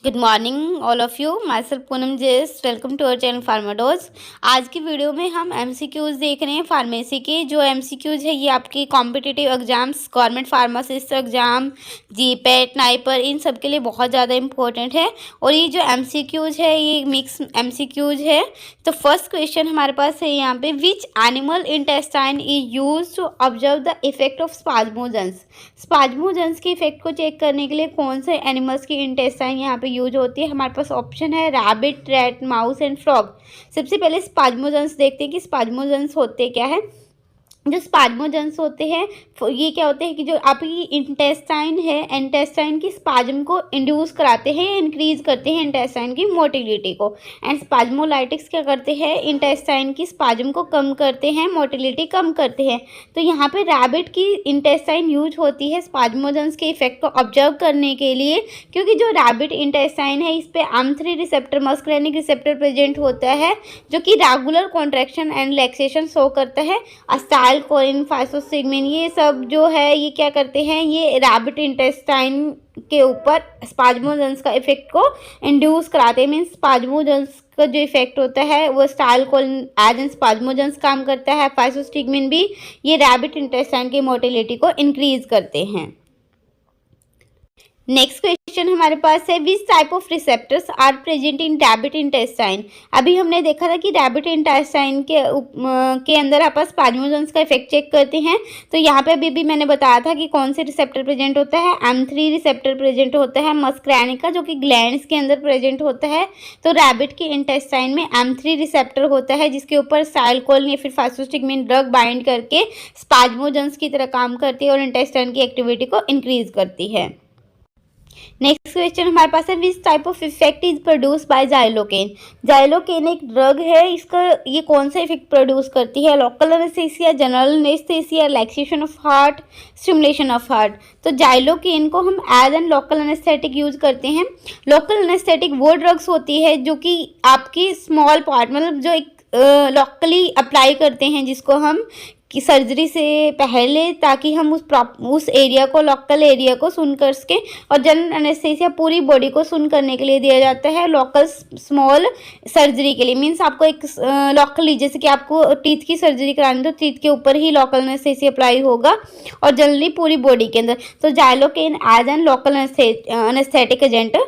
Good morning all of you. Myself Poonam just welcome to our channel Pharmadose. आज की video में हम MCQs देख रहे हैं फार्मेसी के। जो एमसीक्यूज़ है ये आपकी competitive exams, government pharmacist exam, GPAT, NIPER, इन सब के लिए बहुत ज़्यादा इंपॉर्टेंट है। और ये जो एमसीक्यूज़ है ये मिक्स एमसीक्यूज़ है। तो फर्स्ट क्वेश्चन हमारे पास है यहाँ पे, which animal intestine is use to observe the effect of spasmogens. Spasmogens के इफेक्ट को चेक करने के लिए कौन से एनिमल्स की इंटेस्टाइन यहाँ पे यूज होती है। हमारे पास ऑप्शन है rabbit, rat, mouse and frog. सबसे पहले स्पाज्मोजेंस देखते हैं कि स्पाज्मोजेंस होते क्या है। जो स्पाज्मोजेंस होते हैं ये क्या होते हैं कि जो आपकी इंटेस्टाइन है, इंटेस्टाइन की स्पाज्म को इंड्यूस कराते हैं या इंक्रीज करते हैं इंटेस्टाइन की मोटिलिटी को। एंड स्पाज्मोलाइटिक्स क्या करते हैं, इंटेस्टाइन की स्पाज्म को कम करते हैं, मोटिलिटी कम करते हैं। तो यहाँ पे रैबिट की इंटेस्टाइन यूज होती है स्पाज्मोजेंस के इफेक्ट को ऑब्जर्व करने के लिए, क्योंकि जो रैबिट इंटेस्टाइन है इस पर M3 रिसेप्टर, मस्कुलिनिक रिसेप्टर प्रेजेंट होता है, जो कि regular contraction and relaxation show करता है। कोलिन, फाइसोसिग्मिन, ये सब जो है ये क्या करते हैं, ये रैबिट इंटेस्टाइन के ऊपर स्पाज्मोजेंस का इफेक्ट को इंड्यूस कराते हैं। मीन्स स्पाज्मोजेंस का जो इफेक्ट होता है वो स्टाइलकोलिन एज एन स्पाज्मोजेंस काम करता है। फाइसोस्टिग्मिन भी ये रैबिट इंटेस्टाइन की मोटिलिटी को इंक्रीज करते हैं। नेक्स्ट क्वेश्चन हमारे पास है, which type of receptors are present in rabbit intestine. अभी हमने देखा था कि रैबिट इंटेस्टाइन के अंदर आप स्पाज्मोजेंस का इफेक्ट चेक करते हैं। तो यहाँ पे अभी भी मैंने बताया था कि कौन से रिसेप्टर प्रेजेंट होता है, M3 रिसेप्टर प्रेजेंट होता है, मस्कुलिनिक का, जो कि ग्लैंड्स के अंदर प्रेजेंट होता है। तो रैबिट के इंटेस्टाइन में M3 रिसेप्टर होता है, जिसके ऊपर स्टाइलकोलिन या फिर फाइसोस्टिग्मिन ड्रग बाइंड करके स्पाज्मोजेंस की तरह काम करती है और इंटेस्टाइन की एक्टिविटी को इंक्रीज करती है। नेक्स्ट क्वेश्चन हमारे पास है, which type of effect is produce by Xylocaine. Xylocaine एक ड्रग है, इसका ये कौन सा इफेक्ट प्रोड्यूस करती है, local anaesthesia, general anaesthesia, relaxation of heart, stimulation of heart. तो जाइलोकेन को हम as an local anaesthetic use करते हैं। लोकल एनेस्थेटिक वो ड्रग्स होती है जो कि आपकी स्मॉल पार्ट, मतलब जो एक लोकली अप्लाई करते हैं, जिसको हम कि सर्जरी से पहले, ताकि हम उस एरिया को, लोकल एरिया को सुन कर सकें। और जनरल एनेस्थीसिया पूरी बॉडी को सुन करने के लिए दिया जाता है, लोकल स्मॉल सर्जरी के लिए। मींस आपको एक लोकली, जैसे कि आपको टीथ की सर्जरी करानी तो टीथ के ऊपर ही लोकल एनेस्थीसिया अप्लाई होगा, और जनरली पूरी बॉडी के अंदर। तो Xylocaine as an local anaesthetic agent.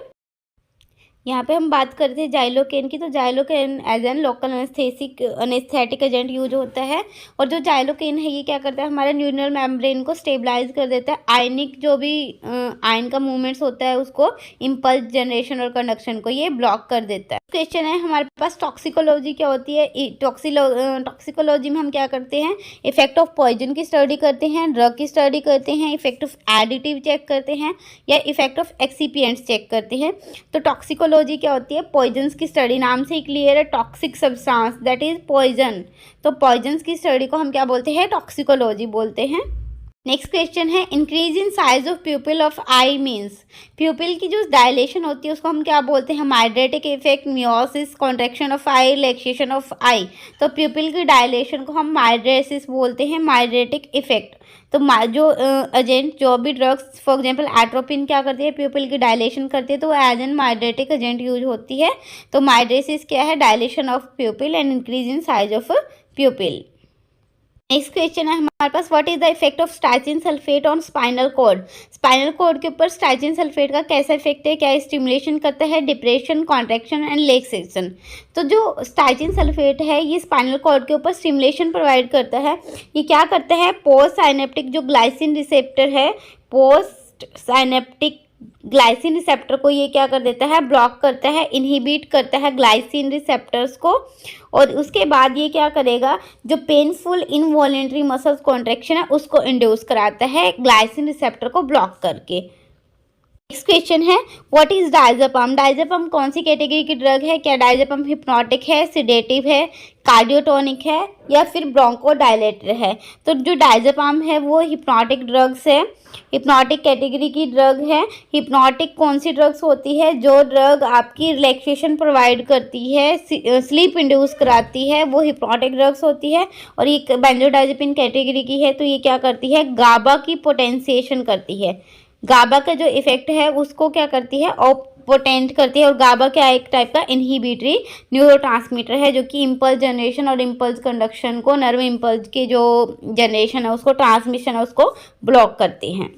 यहाँ पे हम बात करते हैं जाइलोकेन की। तो Xylocaine as an local anaesthetic agent use होता है। और जो जाइलोकेन है ये क्या करता है, हमारे न्यूरल मेम्ब्रेन को स्टेबलाइज कर देता है। आयनिक जो भी आयन का मूवमेंट्स होता है उसको, इम्पल्स जनरेशन और कंडक्शन को ये ब्लॉक कर देता है। क्वेश्चन है हमारे पास, टॉक्सिकोलॉजी क्या होती है। टॉक्सिकोलॉजी में हम क्या करते हैं, इफेक्ट ऑफ पॉइजन की स्टडी करते हैं, ड्रग की स्टडी करते हैं, इफेक्ट ऑफ एडिटिव चेक करते हैं, या इफेक्ट ऑफ एक्सिपिएंट्स चेक करते हैं। तो टॉक्सिकोलॉजी क्या होती है, पॉइजन्स की स्टडी। नाम से ही क्लियर है, toxic substance that is poison. तो पॉइजन्स की स्टडी को हम क्या बोलते हैं, टॉक्सिकोलॉजी बोलते हैं। नेक्स्ट क्वेश्चन है, increase in size of pupil of eye means. Pupil की जो डायलेशन होती है उसको हम क्या बोलते हैं, mydriatic effect, miosis, contraction of eye, relaxation of eye. तो प्यूपिल की डायलेशन को हम माइड्रेसिस बोलते हैं, माइड्रेटिक इफेक्ट। तो जो एजेंट, जो भी ड्रग्स, फॉर एग्जांपल एट्रोपिन क्या करती है, प्यूपिल की डायलेशन करती है, तो वो as an mydriatic agent use होती है। तो माइड्रेसिस क्या है, dilation of pupil and increase in size of pupil. Next question है हमारे पास, what is the effect of strychnine sulphate on spinal cord. Spinal cord के ऊपर स्टाइचिन सल्फेट का कैसा इफेक्ट है, क्या स्टिमुलेशन करता है, डिप्रेशन, कॉन्ट्रैक्शन एंड रिलैक्सेशन। तो जो स्टाइचिन सल्फेट है ये स्पाइनल कॉर्ड के ऊपर स्टिमुलेशन प्रोवाइड करता है। ये क्या करता है, पोस्ट साइनेप्टिक जो ग्लाइसिन रिसेप्टर है, पोस्ट साइनेप्टिक ग्लाइसिन रिसेप्टर को ये क्या कर देता है, ब्लॉक करता है, इनहिबिट करता है ग्लाइसिन रिसेप्टर्स को। और उसके बाद ये क्या करेगा, जो पेनफुल इनवॉलेंट्री मसल्स कॉन्ट्रैक्शन है उसको इंड्यूस कराता है ग्लाइसिन रिसेप्टर को ब्लॉक करके। नेक्स्ट क्वेश्चन है, व्हाट इज डायज़ेपम। डायज़ेपम कौन सी कैटेगरी की ड्रग है, क्या डायज़ेपम हिप्नोटिक है, सिडेटिव है, कार्डियोटोनिक है, या फिर ब्रोंकोडायलेटर है। तो जो डायज़ेपम है वो हिप्नोटिक ड्रग्स है, हिप्नोटिक कैटेगरी की ड्रग है। हिप्नोटिक कौन सी ड्रग्स होती है, जो ड्रग आपकी रिलैक्सेशन प्रोवाइड करती है, स्लीप इंड्यूस कराती है, वो हिप्नोटिक ड्रग्स होती है। और ये बेंजोडाइजेपिन कैटेगरी की है, तो ये क्या करती है, गाबा की पोटेंशिएशन करती है। गाबा का जो इफेक्ट है उसको क्या करती है, पोटेंट करती है। और गाबा क्या है, एक टाइप का इनहिबिटरी न्यूरोट्रांसमीटर है जो कि इम्पल्स जनरेशन और इम्पल्स कंडक्शन को, नर्व इम्पल्स की जो जनरेशन है उसको, ट्रांसमिशन है उसको ब्लॉक करती हैं।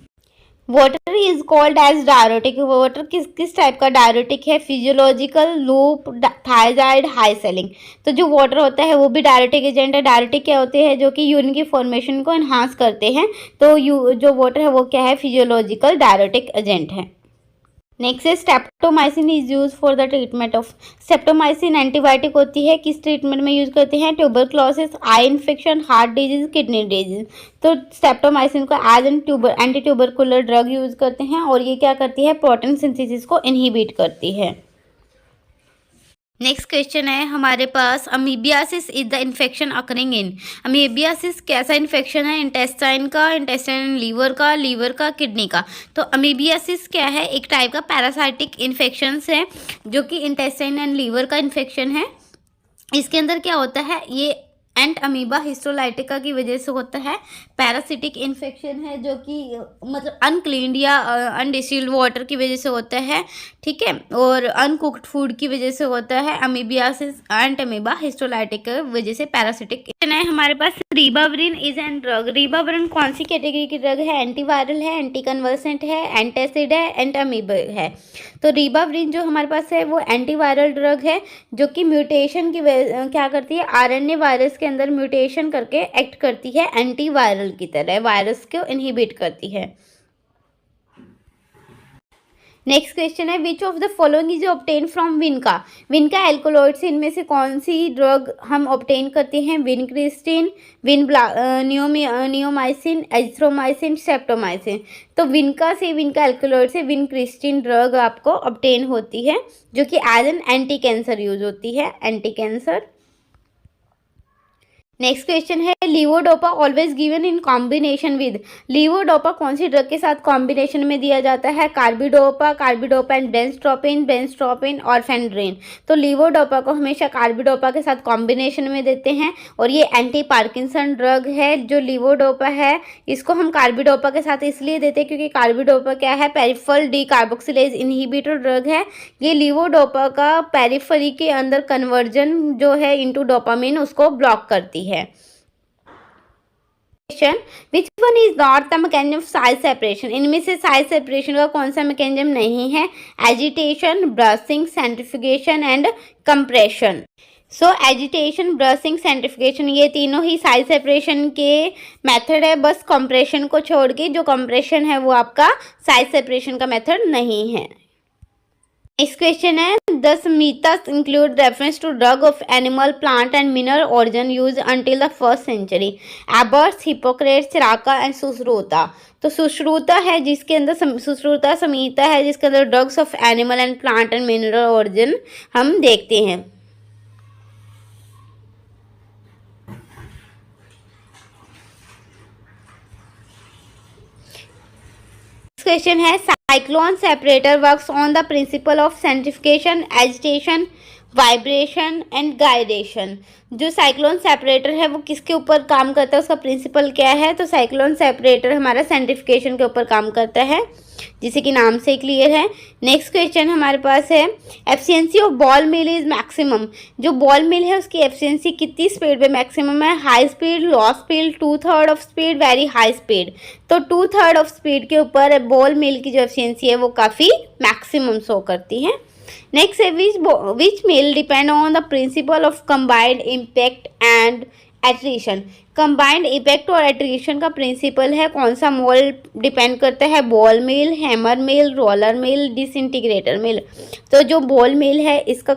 Water is called as diuretic. Water किस टाइप का डायरेटिक है, physiological, loop, thyroid, high ceiling. तो जो वाटर होता है वो भी डायरेटिक एजेंट है। डायरेटिक क्या होते हैं, जो कि यूरिन की फॉर्मेशन को एनहांस करते हैं। तो जो वाटर है वो क्या है, फिजियोलॉजिकल डायरेटिक एजेंट है। नेक्स्ट है streptomycin is use for the treatment of. Streptomycin antibiotic होती है, किस ट्रीटमेंट में यूज करते हैं, tuberculosis, eye infection, heart disease, kidney disease. तो स्ट्रेप्टोमाइसिन को as anti tubercular drug use करते हैं और ये क्या करती है, प्रोटीन सिंथेसिस को इनहिबिट करती है। नेक्स्ट क्वेश्चन है हमारे पास, amoebiasis is the infection occurring in. Amoebiasis कैसा इन्फेक्शन है, इंटेस्टाइन का, इंटेस्टाइन लीवर का, लीवर का, किडनी का। तो अमीबियासिस क्या है, एक टाइप का पैरासाइटिक इन्फेक्शन है जो कि इंटेस्टाइन एंड लीवर का इन्फेक्शन है। इसके अंदर क्या होता है, ये एंट अमीबा हिस्टोलाइटिका की वजह से होता है। पैरासिटिक इन्फेक्शन है जो कि मतलब अनक्लीन्ड या अनडिस्टिल्ड वाटर की वजह से होता है, ठीक है, और अनकुक्ड फूड की वजह से होता है। अमीबियासिस एंट अमीबा हिस्टोलाइटिका की वजह से पैरासिटिक है। हमारे पास ribavirin is an drug. Ribavirin कौन सी कैटेगरी की ड्रग है, एंटीवायरल है, एंटी कन्वर्सेंट है, एंटासिड है, एंट अमीबा है। तो रिबाविरिन जो हमारे पास है वो एंटीवायरल ड्रग है जो कि म्यूटेशन की क्या करती है, आरएनए वायरस के अंदर म्यूटेशन करके एक्ट करती है एंटीवायरल की तरह, वायरस को इनहिबिट करती है। नेक्स्ट क्वेश्चन है, which of the following is obtain from विनका। विनका alkaloids, इनमें से कौन सी ड्रग हम ऑब्टेन करते हैं, विनक्रिस्टिन, नियोमाइसिन, एजिथ्रोमाइसिन, स्ट्रेप्टोमाइसिन। तो विनका से, विनका एल्कोलॉइड से विनक्रिस्टिन ड्रग आपको ऑब्टेन होती है जो कि as an anti cancer use होती है, एंटी कैंसर। नेक्स्ट क्वेश्चन है, levodopa always given in combination with. Levodopa कौन सी ड्रग के साथ कॉम्बिनेशन में दिया जाता है, कार्बिडोपा, कार्बिडोपा एंड बेंस्ट्रोपिन, बेंस्ट्रोपिन और फेंड्रिन। तो लीवोडोपा को हमेशा कार्बिडोपा के साथ कॉम्बिनेशन में देते हैं और ये एंटी पार्किंसन ड्रग है। जो लीवोडोपा है इसको हम कार्बिडोपा के साथ इसलिए देते हैं क्योंकि कार्बिडोपा क्या है, पेरिफेरल डीकार्बोक्सिलेज इनहिबिटर ड्रग है। ये लीवोडोपा का पेरिफेरी के अंदर कन्वर्जन जो है इनटू डोपामिन उसको ब्लॉक करती है। Which one is not the mechanism of size separation. इनमें से साइज सेपरेशन का कौन सा मैकेनिज्म नहीं है, agitation, brushing, centrifugation and compression. So agitation, brushing, centrifugation ये तीनों ही साइज सेपरेशन के मेथड है, बस कंप्रेशन को छोड़ के जो कंप्रेशन है वो आपका साइज सेपरेशन का मेथड नहीं है। नेक्स्ट क्वेश्चन है, the Samhitas include reference to drug of animal, plant and mineral origin used until the 1st century. Abbott, Hippocrates, Chiraka and Sushruta. तो सुश्रुता है जिसके अंदर, सुश्रुता संहिता है जिसके अंदर drugs of animal and plant and mineral origin हम देखते हैं। क्वेश्चन है, cyclone separator works on the principle of centrifugation, agitation, vibration and gradation. जो साइक्लोन सेपरेटर है वो किसके ऊपर काम करता है, उसका प्रिंसिपल क्या है, तो साइक्लोन सेपरेटर हमारा सेंट्रिफिकेशन के ऊपर काम करता है, जिसे कि नाम से क्लियर है। नेक्स्ट क्वेश्चन हमारे पास है, efficiency of ball mill is maximum. जो बॉल मिल है उसकी एफिशिएंसी कितनी स्पीड पे मैक्सिमम है, high speed, low speed, 2/3 of speed, very high speed. तो 2/3 ऑफ स्पीड के ऊपर बॉल मिल की जो एफिशिएंसी है वो काफ़ी मैक्सिमम शो करती है। नेक्स्ट है, which mill depend on the principle of combined impact and attrition. Combined impact और एट्रीशन का प्रिंसिपल है, कौन सा मोल डिपेंड करता है, ball mill, hammer mill, roller mill, disintegrator mill. तो जो बॉल मिल है इसका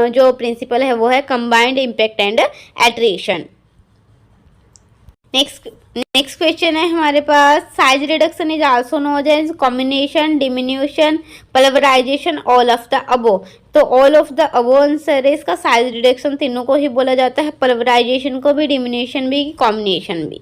जो प्रिंसिपल है वो है combined impact and attrition. Next question है हमारे पास, size reduction is also known as combination, diminution, pulverisation, all of the above. तो all of the above answer है इसका, साइज रिडक्शन तीनों को ही बोला जाता है, पल्वराइजेशन को भी, डिमिन्यूशन भी, कॉम्बिनेशन भी।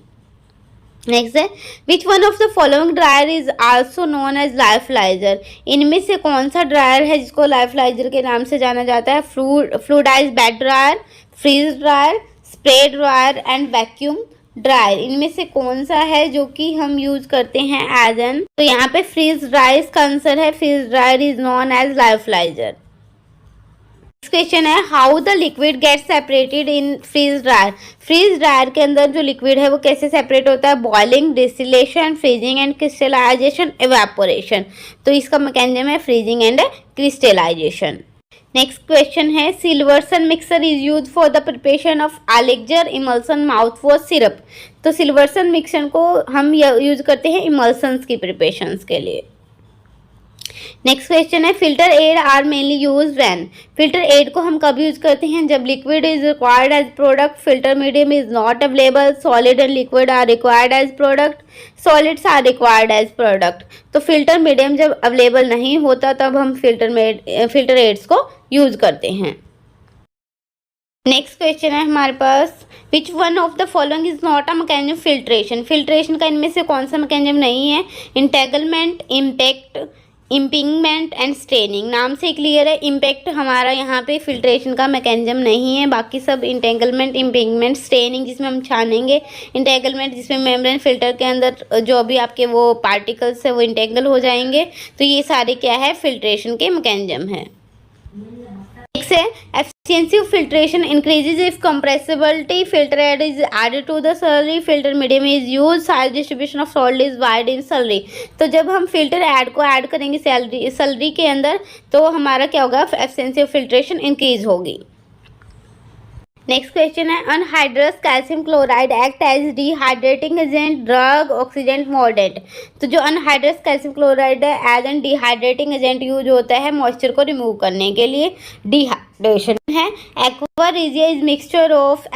नेक्स्ट है, which one of the following dryer is also known as lyophiliser. इनमें से कौन सा ड्रायर है जिसको लाइफलाइजर के नाम से जाना जाता है, fluidised bed dryer, freeze dryer, spray dryer and vacuum dryer, इनमें से कौन सा है जो कि हम यूज करते हैं एज एन, तो यहाँ पे फ्रीज ड्रायर का आंसर है freeze dryer is known as lyophiliser. Question है how the liquid get separated in freeze dryer. Freeze dryer के अंदर जो लिक्विड है वो कैसे सेपरेट होता है, boiling, distillation, freezing and crystallisation, evaporation. तो इसका मैकेनिज्म है freezing and crystallisation. Next question है Silverson mixer is use for the preparation of elixir, emulsion, mouthwash, syrup. तो सिल्वर्सन मिक्सर को हम यूज करते हैं इमल्सन्स की प्रिपरेशन के लिए। नेक्स्ट क्वेश्चन है filter aid are mainly use when. Filter aid को हम कब यूज करते हैं, जब liquid is required as product, filter medium is not available, solid and liquid are required as product, solids are required as product. तो filter medium जब available नहीं होता तब हम फिल्टर एड्स को यूज करते हैं। नेक्स्ट क्वेश्चन है हमारे पास which one of the following is not a mechanism filtration. Filtration का इनमें से कौन सा मैकेनिज्म नहीं है, entanglement, impact, impingement and straining. नाम से क्लियर है, इम्पैक्ट हमारा यहाँ पे फिल्ट्रेशन का मैकेनिज्म नहीं है, बाकी सब इंटेंगलमेंट, इम्पिंगमेंट, स्ट्रेनिंग जिसमें हम छानेंगे, इंटेंगलमेंट जिसमें मेम्ब्रेन फिल्टर के अंदर जो भी आपके वो पार्टिकल्स है वो इंटेंगल हो जाएंगे। तो ये सारे क्या है फिल्ट्रेशन के मैकेनिज्म है। नेक्स्ट है efficiency of filtration increases if compressibility, filter aid is added to the slurry, filter medium is used, size distribution of salt is wide in slurry। तो जब हम फिल्टर ऐड को ऐड करेंगे slurry के अंदर तो हमारा क्या होगा, एफिशिएंसी ऑफ फिल्ट्रेशन इंक्रीज होगी। नेक्स्ट क्वेश्चन है anhydrous calcium chloride act as dehydrating agent, drug, oxidant, mordant. तो जो अनहाइड्रस कैल्शियम क्लोराइड है as an dehydrating agent use होता है मॉइस्चर को रिमूव करने के लिए, डिहाइड्रेशन है। Aqua regia is mixture of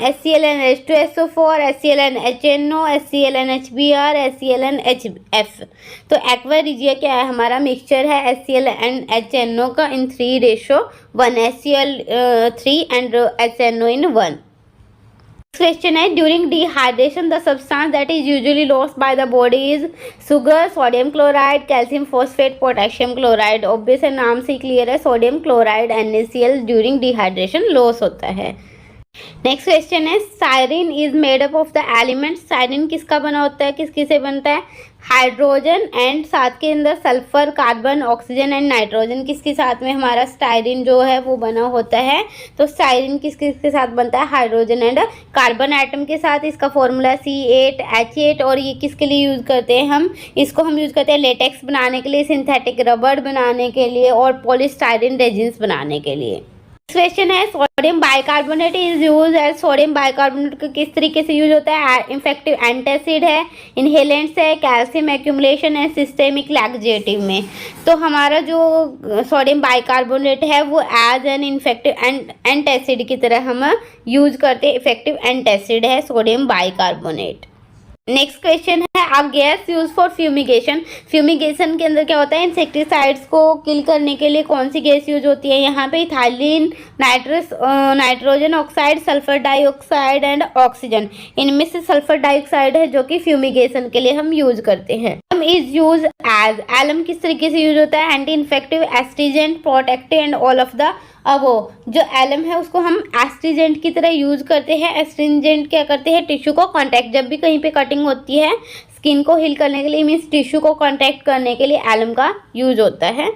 HClNH2SO4, HClNHNO, HClNHBr, HClNHF। तो एक्वा रिजिया क्या है, हमारा मिक्सचर है HClNHNO का in 3:1, HCl3 and HNO in 1। क्वेश्चन है during dehydration the substance that is usually lost by the body is sugar, sodium chloride, calcium phosphate, potassium chloride. Obvious है, नाम से क्लियर है, sodium chloride NaCl during dehydration loss होता है। Next question है serine is made up of the element. साइरिन किसका बना होता है, किस किस से बनता है, हाइड्रोजन एंड साथ के अंदर sulphur, carbon, oxygen and nitrogen. किसके साथ में हमारा स्टाइरिन जो है वो बना होता है, तो स्टाइरिन किस किस के साथ बनता है, हाइड्रोजन एंड कार्बन एटम के साथ। इसका फॉर्मूला C8H8। और ये किसके लिए यूज़ करते हैं हम, इसको हम यूज़ करते हैं लेटेक्स बनाने के लिए, सिंथेटिक रबड़ बनाने के लिए और पॉलीस्टाइरिन रेजिन्स बनाने के लिए। क्वेश्चन है sodium bicarbonate is use as. Sodium bicarbonate का किस तरीके से यूज होता है, इफेक्टिव एंटासिड है, इनहेलेंट्स है, कैल्शियम एक्यूमुलेशन है, सिस्टेमिक लैक्सेटिव में। तो हमारा जो सोडियम बाइकार्बोनेट है वो एज एन इफेक्टिव एंटासिड की तरह हम यूज करते हैं, इफेक्टिव एंटासिड है सोडियम बाइकार्बोनेट। नेक्स्ट क्वेश्चन है a gas use for fumigation. Fumigation के अंदर क्या होता है, इंसेक्टिसाइड्स को किल करने के लिए कौन सी गैस यूज होती है, यहाँ पे ethylene, nitrogen oxide, sulphur dioxide and oxygen. इनमें से सल्फर डाइऑक्साइड है जो कि फ्यूमिगेशन के लिए हम यूज करते हैं। इज यूज एज, एलम किस तरीके से यूज होता है, anti infective, astringent, protective and all of the अबो। जो एलम है उसको हम एस्ट्रीजेंट की तरह यूज करते हैं। एस्ट्रीजेंट क्या करते हैं, टिश्यू को कॉन्टैक्ट, जब भी कहीं पे कटिंग होती है स्किन को हील करने के लिए, मीन्स टिश्यू को कॉन्टैक्ट करने के लिए एलम का यूज होता है।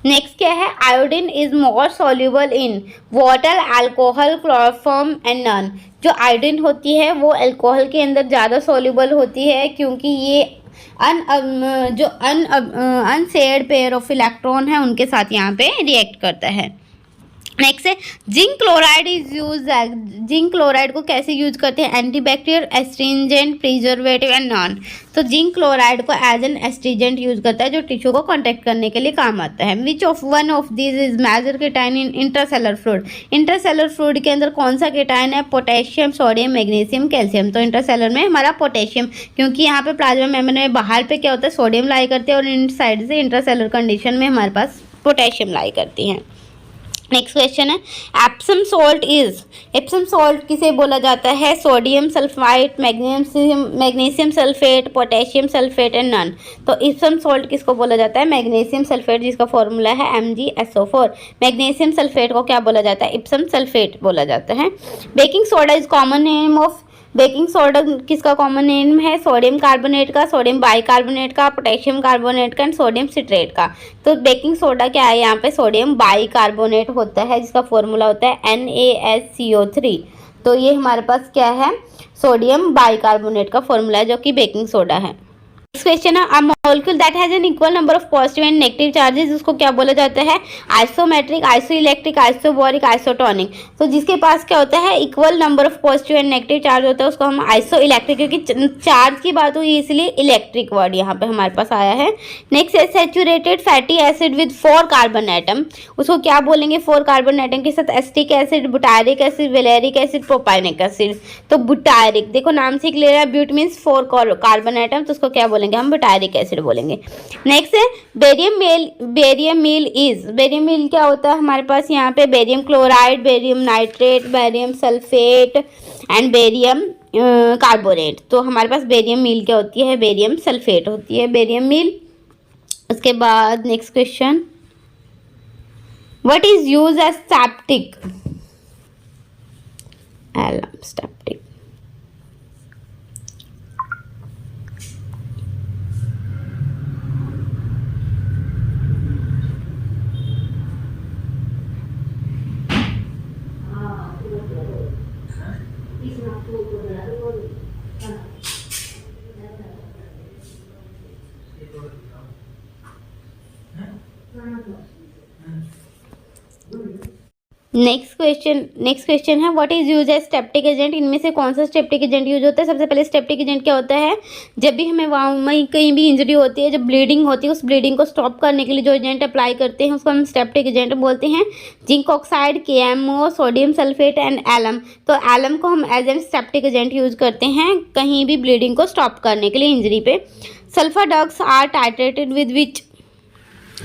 नेक्स्ट क्या है, iodine is more soluble in water, alcohol, chloroform and none. जो आयोडीन होती है वो अल्कोहल के अंदर ज़्यादा सॉल्युबल होती है क्योंकि ये अनसेयर्ड पेयर ऑफ इलेक्ट्रॉन है उनके साथ यहाँ पे रिएक्ट करता है। नेक्स्ट है zinc chloride is use. Zinc chloride को कैसे यूज करते हैं, antibacterial, astringent, preservative and non. तो जिंक क्लोराइड को एज एन एस्ट्रिजेंट यूज करता है जो टिश्यू को कॉन्टैक्ट करने के लिए काम आता है। Which of one of this is major cation in intracellular fluid. Intracellular fluid के अंदर कौन सा केटाइन है, पोटेशियम, सोडियम, मैग्नीशियम, कैल्शियम। तो इंट्रासेलर में हमारा पोटेशियम, क्योंकि यहाँ पे प्लाज्मा मेम्ब्रेन में बाहर पे क्या होता है, सोडियम लाई करते हैं और इन साइड से इंट्रासेलर कंडीशन में हमारे पास पोटेशियम लाई करती हैं। नेक्स्ट क्वेश्चन है Epsom salt is. Epsom salt किसे बोला जाता है, sodium sulphide, magnesium sulphate, potassium sulphate and none. तो एप्सम सॉल्ट किसको बोला जाता है, मैग्नीशियम सल्फेट, जिसका फॉर्मूला है MgSO4। मैग्नीशियम सल्फेट को क्या बोला जाता है, एप्सम सल्फेट बोला जाता है। Baking soda is common name of baking soda किसका कॉमन नेम है? सोडियम कार्बोनेट का, सोडियम बाइकार्बोनेट का, पोटेशियम कार्बोनेट का एंड सोडियम सिट्रेट का। तो बेकिंग सोडा क्या है यहाँ पे? सोडियम बाइकार्बोनेट होता है जिसका फॉर्मूला होता है NaSCO3। तो ये हमारे पास क्या है? सोडियम बाइकार्बोनेट का फॉर्मूला है जो कि बेकिंग सोडा है। नेक्स्ट क्वेश्चन है, a molecule that has an equal number of positive and negative charges, उसको क्या बोला जाता है? Isometric, isoelectric, isobaric, isotonic. तो जिसके पास क्या होता है? Equal number of positive and negative charge होता है उसको हम आइसोइलेक्ट्रिक, क्योंकि चार्ज की बात हुई इसलिए इलेक्ट्रिक वर्ड यहाँ पे हमारे पास आया है। नेक्स्ट है saturated fatty acid with 4 carbon atom, उसको क्या बोलेंगे? 4 कार्बन एटम के साथ acetic acid, butyric acid, valeric acid, propionic acid. तो बुटायरिक, देखो नाम से क्लियर है, ब्यूट मीन्स 4 कार्बन एटम, तो उसको क्या बोलेंगे? हम बुटायरिक एसिड बोलेंगे। नेक्स्ट है barium meal is, barium meal क्या होता है हमारे पास यहाँ पे? Barium chloride, barium nitrate, barium sulphate and barium carbonate. तो हमारे पास बेरियम मील क्या होती है? बेरियम सल्फेट होती है बेरियम मील। उसके बाद next question, what is use as styptic? Alum styptic. Next question है, what is use as styptic agent? इनमें से कौन सा स्टेप्टिक एजेंट यूज होता है? सबसे पहले स्टेप्टिक एजेंट क्या होता है? जब भी हमें वहाँ कहीं भी इंजरी होती है, जब ब्लीडिंग होती है, उस ब्लीडिंग को स्टॉप करने के लिए जो एजेंट अप्लाई करते हैं उसको हम स्टेप्टिक एजेंट बोलते हैं। Zinc oxide, KMO, sodium sulphate and alum. तो एलम को हम as an styptic agent use करते हैं कहीं भी ब्लीडिंग को स्टॉप करने के लिए इंजरी पे। Sulphur drugs are titrated with which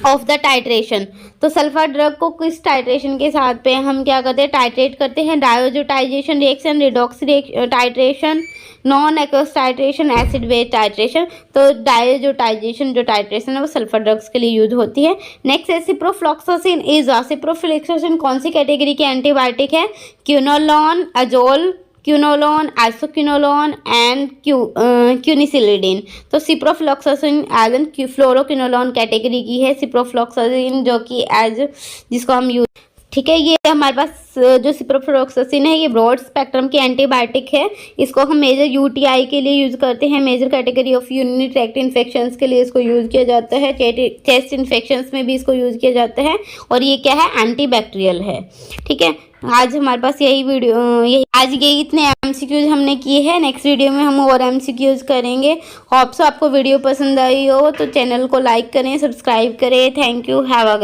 of the titration? तो सल्फर ड्रग को किस टाइट्रेशन के साथ पे हम क्या करते हैं? टाइट्रेट करते हैं। Diazotisation reaction, redox titration, non aqueous titration, acid base titration. तो डायोजोटाइजेशन जो टाइट्रेशन है वो सल्फर ड्रग्स के लिए यूज होती है। नेक्स्ट है सिप्रोफ्लॉक्सासिन इज, सिप्रोफ्लॉक्सासिन कौन सी कैटेगरी के एंटीबायोटिक है? Quinolone, azole, quinolone, isoquinolone and quinuclidine. तो ciprofloxacin as an fluoroquinolone category की है सिप्रोफ्लॉक्सासिन, जो कि एज जिसको हम यूज, ठीक है। ये हमारे पास जो सिप्रोफ्लॉक्सासिन है ये ब्रॉड स्पेक्ट्रम की एंटीबायोटिक है। इसको हम मेजर UTI के लिए यूज करते हैं, major category of urinary tract infections के लिए इसको यूज किया जाता है, चेस्ट इन्फेक्शंस में भी इसको यूज किया जाता है। और ये क्या है? एंटीबैक्टीरियल है, ठीक है। आज हमारे पास आज ये इतने MCQs हमने किए हैं। नेक्स्ट वीडियो में हम और MCQs करेंगे। होप सो आपको वीडियो पसंद आई हो तो चैनल को लाइक करें, सब्सक्राइब करें। Thank you, have a